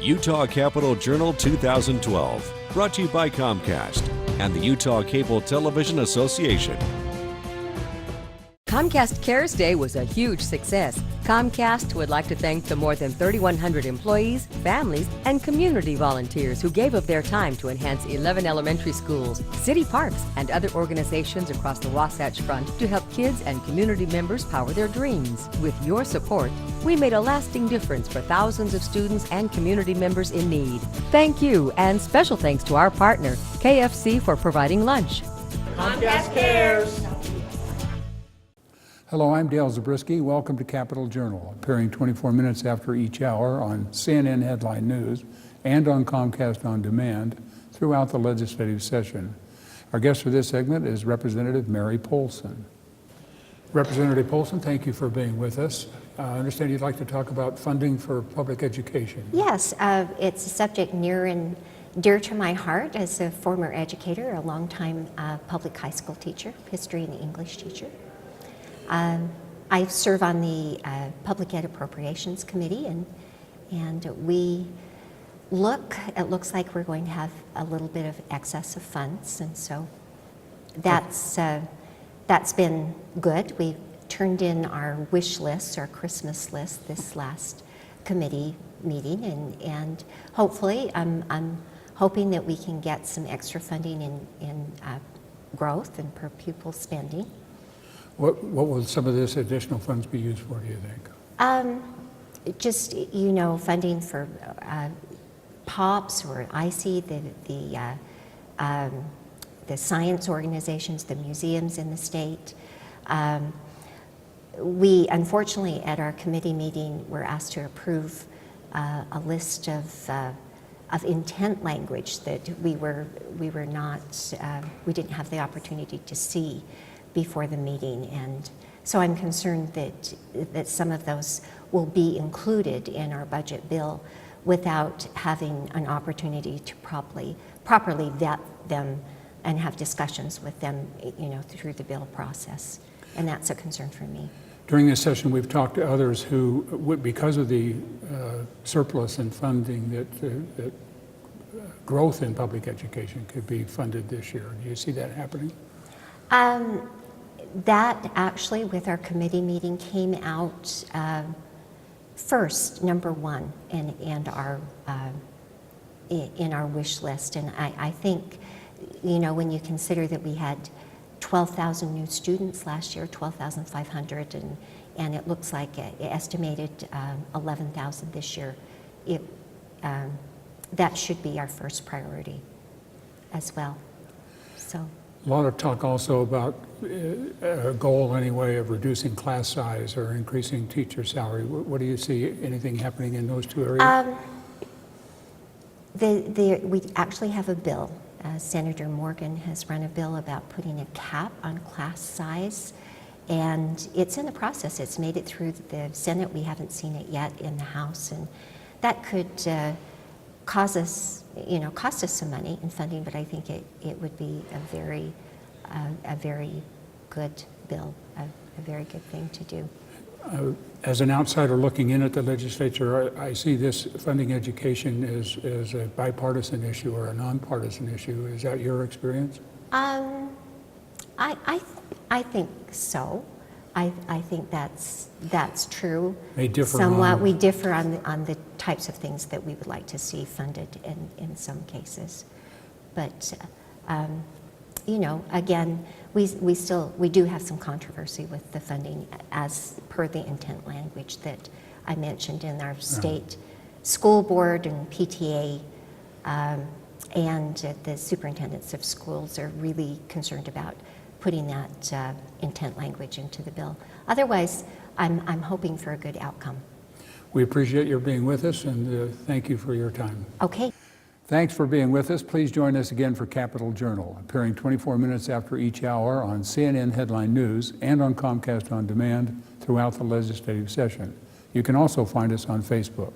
Utah Capitol Journal 2012, brought to you by Comcast and the Utah Cable Television Association. Comcast Cares Day was a huge success. Comcast would like to thank the more than 3,100 employees, families, and community volunteers who gave of their time to enhance 11 elementary schools, city parks, and other organizations across the Wasatch Front to help kids and community members power their dreams. With your support, we made a lasting difference for thousands of students and community members in need. Thank you, and special thanks to our partner, KFC, for providing lunch. Comcast Cares! Hello, I'm Dale Zabriskie. Welcome to Capitol Journal, appearing 24 minutes after each hour on CNN Headline News and on Comcast On Demand throughout the legislative session. Our guest for this segment is Representative Mary Poulson. Representative Poulson, thank you for being with us. I understand you'd like to talk about funding for public education. Yes, it's a subject near and dear to my heart as a former educator, a longtime public high school teacher, history and English teacher. I serve on the Public Ed Appropriations Committee, and it looks like we're going to have a little bit of excess of funds, and so that's been good. We turned in our wish list, our Christmas list, this last committee meeting, and hopefully I'm hoping that we can get some extra funding in growth and per pupil spending. What will some of this additional funds be used for, do you think? Just, funding for POPs or IC, the science organizations, the museums in the state. We, unfortunately, at our committee meeting, were asked to approve a list of intent language that we didn't have the opportunity to see before the meeting, and so I'm concerned that some of those will be included in our budget bill without having an opportunity to properly vet them and have discussions with them, through the bill process, and that's a concern for me. During this session, we've talked to others who, because of the surplus in funding, that growth in public education could be funded this year. Do you see that happening? That actually, with our committee meeting, came out first, number one, in our wish list. And I think, when you consider that we had 12,000 new students last year, 12,500, and it looks like it estimated 11,000 this year, that should be our first priority as well. So. A lot of talk also about a goal anyway of reducing class size or increasing teacher salary. What do you see, anything happening in those two areas? We actually have a bill. Senator Morgan has run a bill about putting a cap on class size, and it's in the process. It's made it through the Senate. We haven't seen it yet in the House, and that could cost us some money in funding, but I think it would be a very good bill, a very good thing to do. As an outsider looking in at the legislature, I see this funding education as a bipartisan issue or a nonpartisan issue. Is that your experience? I think so. I think that's true. They differ somewhat. We differ on the types of things that we would like to see funded in some cases, but again, we do have some controversy with the funding as per the intent language that I mentioned in our state school board and PTA, and the superintendents of schools are really concerned about putting that intent language into the bill. Otherwise, I'm hoping for a good outcome. We appreciate your being with us, and thank you for your time. Okay. Thanks for being with us. Please join us again for Capitol Journal, appearing 24 minutes after each hour on CNN Headline News and on Comcast On Demand throughout the legislative session. You can also find us on Facebook.